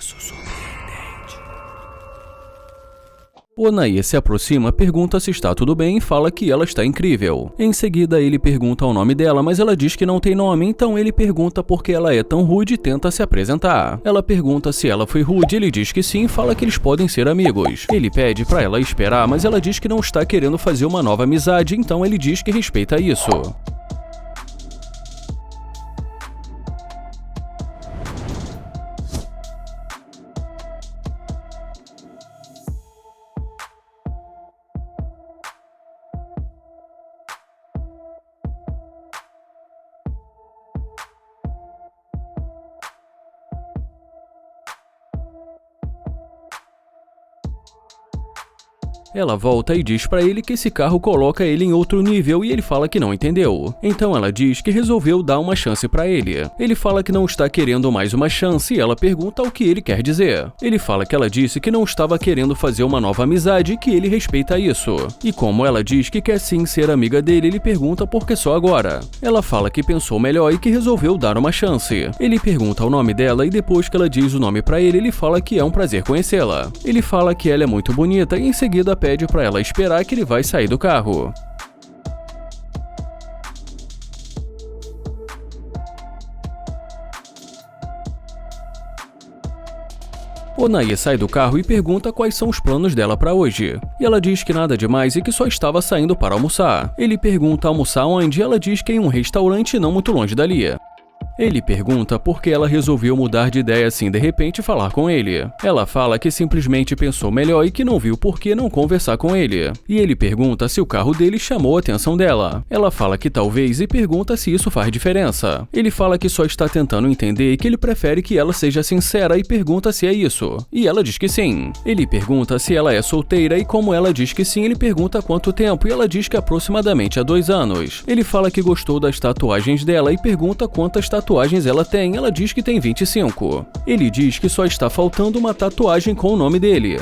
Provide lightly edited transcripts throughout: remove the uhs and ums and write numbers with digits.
caso surpreendente. Onaie se aproxima, pergunta se está tudo bem e fala que ela está incrível. Em seguida, ele pergunta o nome dela, mas ela diz que não tem nome, então ele pergunta por que ela é tão rude e tenta se apresentar. Ela pergunta se ela foi rude, ele diz que sim e fala que eles podem ser amigos. Ele pede pra ela esperar, mas ela diz que não está querendo fazer uma nova amizade, então ele diz que respeita isso. Ela volta e diz pra ele que esse carro coloca ele em outro nível e ele fala que não entendeu. Então ela diz que resolveu dar uma chance pra ele. Ele fala que não está querendo mais uma chance e ela pergunta o que ele quer dizer. Ele fala que ela disse que não estava querendo fazer uma nova amizade e que ele respeita isso. E como ela diz que quer sim ser amiga dele, ele pergunta por que só agora. Ela fala que pensou melhor e que resolveu dar uma chance. Ele pergunta o nome dela e depois que ela diz o nome pra ele, ele fala que é um prazer conhecê-la. Ele fala que ela é muito bonita e em seguida pede pra ela esperar que ele vai sair do carro. Onaie sai do carro e pergunta quais são os planos dela pra hoje. E ela diz que nada demais e que só estava saindo para almoçar. Ele pergunta almoçar onde e ela diz que em um restaurante não muito longe dali. Ele pergunta por que ela resolveu mudar de ideia assim de repente e falar com ele. Ela fala que simplesmente pensou melhor e que não viu por que não conversar com ele. E ele pergunta se o carro dele chamou a atenção dela. Ela fala que talvez e pergunta se isso faz diferença. Ele fala que só está tentando entender e que ele prefere que ela seja sincera e pergunta se é isso. E ela diz que sim. Ele pergunta se ela é solteira e como ela diz que sim, ele pergunta quanto tempo e ela diz que aproximadamente há 2 anos. Ele fala que gostou das tatuagens dela e pergunta quantas tatuagens ela tem, ela diz que tem 25. Ele diz que só está faltando uma tatuagem com o nome dele.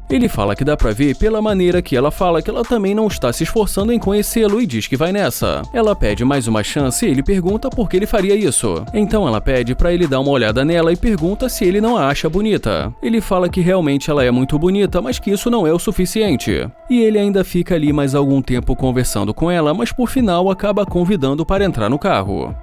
Ele fala que dá pra ver pela maneira que ela fala que ela também não está se esforçando em conhecê-lo e diz que vai nessa. Ela pede mais uma chance e ele pergunta por que ele faria isso. Então ela pede pra ele dar uma olhada nela e pergunta se ele não a acha bonita. Ele fala que realmente ela é muito bonita, mas que isso não é o suficiente. E ele ainda fica ali mais algum tempo conversando com ela, mas por final acaba convidando para entrar no carro.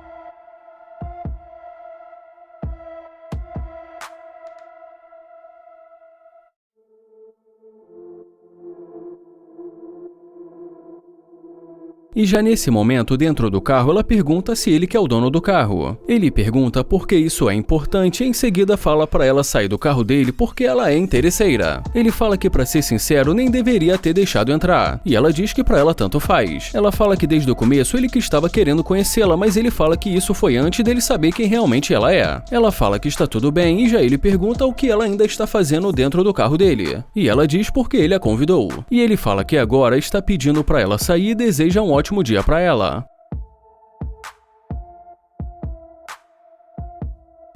E já nesse momento, dentro do carro, ela pergunta se ele que é o dono do carro. Ele pergunta por que isso é importante e em seguida fala pra ela sair do carro dele porque ela é interesseira. Ele fala que, pra ser sincero, nem deveria ter deixado entrar. E ela diz que pra ela tanto faz. Ela fala que desde o começo ele que estava querendo conhecê-la, mas ele fala que isso foi antes dele saber quem realmente ela é. Ela fala que está tudo bem e já ele pergunta o que ela ainda está fazendo dentro do carro dele. E ela diz porque ele a convidou. E ele fala que agora está pedindo pra ela sair e deseja um ótimo dia para ela.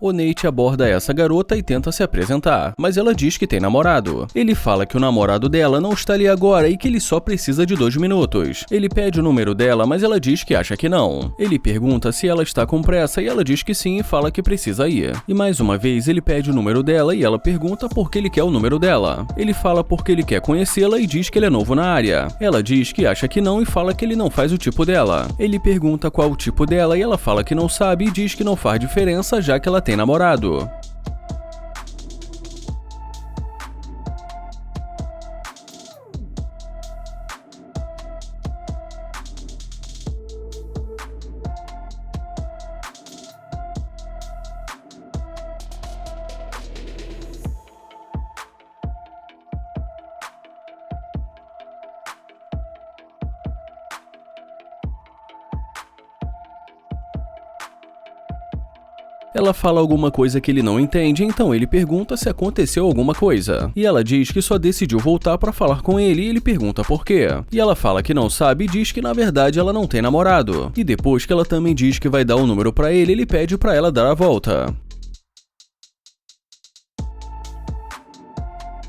O Nate aborda essa garota e tenta se apresentar, mas ela diz que tem namorado. Ele fala que o namorado dela não está ali agora e que ele só precisa de 2 minutos. Ele pede o número dela, mas ela diz que acha que não. Ele pergunta se ela está com pressa e ela diz que sim e fala que precisa ir. E mais uma vez ele pede o número dela e ela pergunta por que ele quer o número dela. Ele fala porque ele quer conhecê-la e diz que ele é novo na área. Ela diz que acha que não e fala que ele não faz o tipo dela. Ele pergunta qual o tipo dela e ela fala que não sabe e diz que não faz diferença já que ela tem namorado. Ela fala alguma coisa que ele não entende, então ele pergunta se aconteceu alguma coisa. E ela diz que só decidiu voltar pra falar com ele e ele pergunta por quê. E ela fala que não sabe e diz que na verdade ela não tem namorado. E depois que ela também diz que vai dar o número pra ele, ele pede pra ela dar a volta.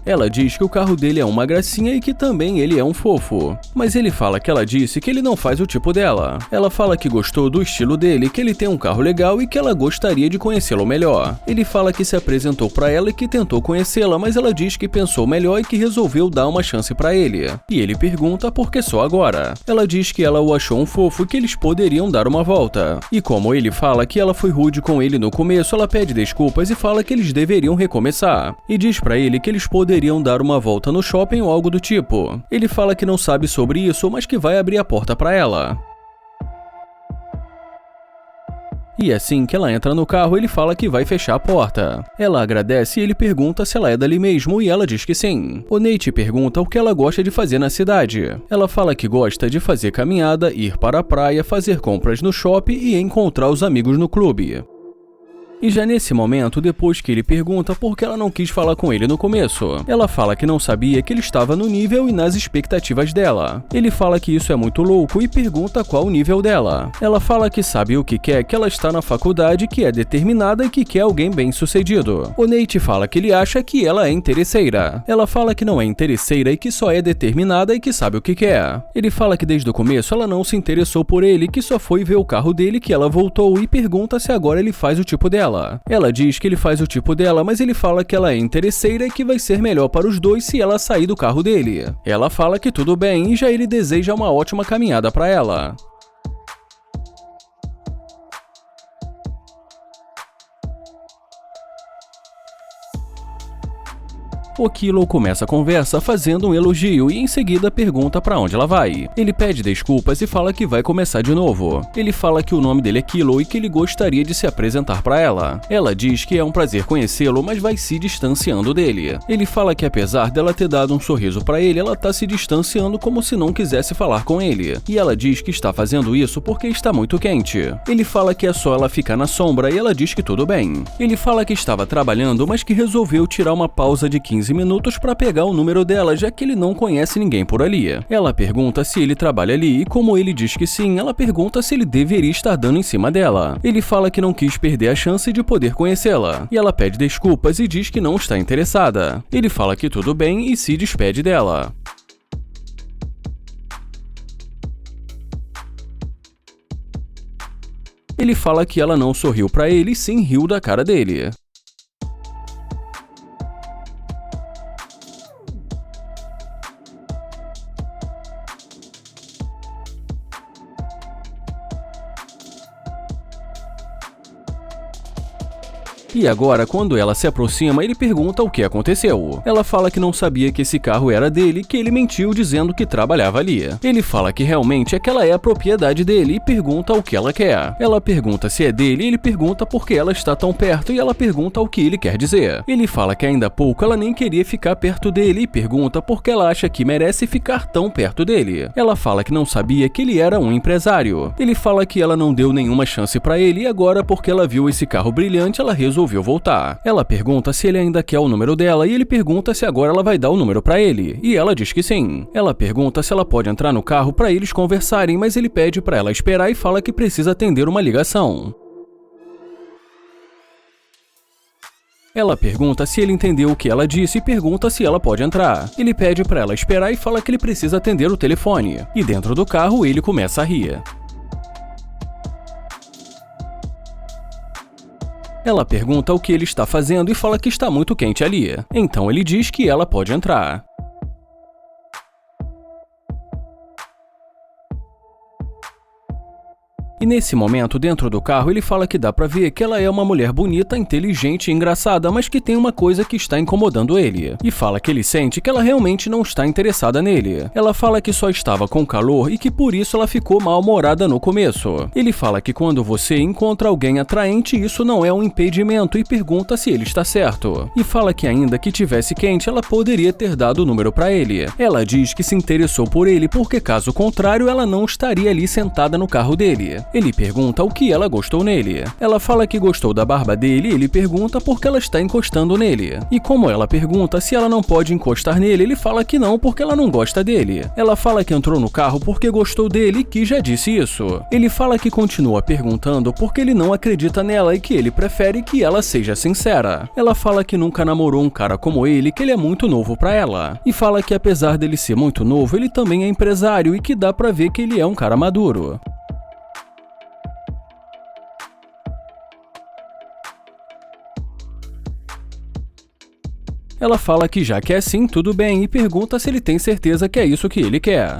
Ela diz que o carro dele é uma gracinha e que também ele é um fofo. Mas ele fala que ela disse que ele não faz o tipo dela. Ela fala que gostou do estilo dele, que ele tem um carro legal e que ela gostaria de conhecê-lo melhor. Ele fala que se apresentou pra ela e que tentou conhecê-la, mas ela diz que pensou melhor e que resolveu dar uma chance pra ele. E ele pergunta por que só agora. Ela diz que ela o achou um fofo e que eles poderiam dar uma volta. E como ele fala que ela foi rude com ele no começo, ela pede desculpas e fala que eles deveriam recomeçar. E diz pra ele que eles poderiam dar uma volta no shopping ou algo do tipo. Ele fala que não sabe sobre isso, mas que vai abrir a porta pra ela. E assim que ela entra no carro, ele fala que vai fechar a porta. Ela agradece e ele pergunta se ela é dali mesmo e ela diz que sim. O Nate pergunta o que ela gosta de fazer na cidade. Ela fala que gosta de fazer caminhada, ir para a praia, fazer compras no shopping e encontrar os amigos no clube. E já nesse momento, depois que ele pergunta por que ela não quis falar com ele no começo, ela fala que não sabia que ele estava no nível e nas expectativas dela. Ele fala que isso é muito louco e pergunta qual o nível dela. Ela fala que sabe o que quer, que ela está na faculdade, que é determinada e que quer alguém bem-sucedido. O Nate fala que ele acha que ela é interesseira. Ela fala que não é interesseira e que só é determinada e que sabe o que quer. Ele fala que desde o começo ela não se interessou por ele, que só foi ver o carro dele que ela voltou e pergunta se agora ele faz o tipo dela. Ela diz que ele faz o tipo dela, mas ele fala que ela é interesseira e que vai ser melhor para os dois se ela sair do carro dele. Ela fala que tudo bem e já ele deseja uma ótima caminhada para ela. O Kilo começa a conversa fazendo um elogio e em seguida pergunta pra onde ela vai. Ele pede desculpas e fala que vai começar de novo. Ele fala que o nome dele é Kilo e que ele gostaria de se apresentar pra ela. Ela diz que é um prazer conhecê-lo, mas vai se distanciando dele. Ele fala que apesar dela ter dado um sorriso pra ele, ela tá se distanciando como se não quisesse falar com ele. E ela diz que está fazendo isso porque está muito quente. Ele fala que é só ela ficar na sombra e ela diz que tudo bem. Ele fala que estava trabalhando, mas que resolveu tirar uma pausa de 15 minutos para pegar o número dela, já que ele não conhece ninguém por ali. Ela pergunta se ele trabalha ali e como ele diz que sim, ela pergunta se ele deveria estar dando em cima dela. Ele fala que não quis perder a chance de poder conhecê-la, e ela pede desculpas e diz que não está interessada. Ele fala que tudo bem e se despede dela. Ele fala que ela não sorriu para ele e sim riu da cara dele. E agora, quando ela se aproxima, ele pergunta o que aconteceu. Ela fala que não sabia que esse carro era dele e que ele mentiu dizendo que trabalhava ali. Ele fala que realmente aquela é a propriedade dele e pergunta o que ela quer. Ela pergunta se é dele e ele pergunta por que ela está tão perto e ela pergunta o que ele quer dizer. Ele fala que ainda há pouco ela nem queria ficar perto dele e pergunta por que ela acha que merece ficar tão perto dele. Ela fala que não sabia que ele era um empresário. Ele fala que ela não deu nenhuma chance pra ele e agora, porque ela viu esse carro brilhante, ela resolveu voltar. Ela pergunta se ele ainda quer o número dela e ele pergunta se agora ela vai dar o número pra ele, e ela diz que sim. Ela pergunta se ela pode entrar no carro pra eles conversarem, mas ele pede pra ela esperar e fala que precisa atender uma ligação. Ela pergunta se ele entendeu o que ela disse e pergunta se ela pode entrar. Ele pede pra ela esperar e fala que ele precisa atender o telefone. E dentro do carro ele começa a rir. Ela pergunta o que ele está fazendo e fala que está muito quente ali. Então ele diz que ela pode entrar. E nesse momento, dentro do carro, ele fala que dá pra ver que ela é uma mulher bonita, inteligente e engraçada, mas que tem uma coisa que está incomodando ele. E fala que ele sente que ela realmente não está interessada nele. Ela fala que só estava com calor e que por isso ela ficou mal-humorada no começo. Ele fala que quando você encontra alguém atraente, isso não é um impedimento e pergunta se ele está certo. E fala que ainda que tivesse quente, ela poderia ter dado o número pra ele. Ela diz que se interessou por ele porque, caso contrário, ela não estaria ali sentada no carro dele. Ele pergunta o que ela gostou nele. Ela fala que gostou da barba dele e ele pergunta por que ela está encostando nele. E como ela pergunta se ela não pode encostar nele, ele fala que não porque ela não gosta dele. Ela fala que entrou no carro porque gostou dele e que já disse isso. Ele fala que continua perguntando porque ele não acredita nela e que ele prefere que ela seja sincera. Ela fala que nunca namorou um cara como ele, que ele é muito novo pra ela. E fala que apesar dele ser muito novo, ele também é empresário e que dá pra ver que ele é um cara maduro. Ela fala que já que é assim, tudo bem, e pergunta se ele tem certeza que é isso que ele quer.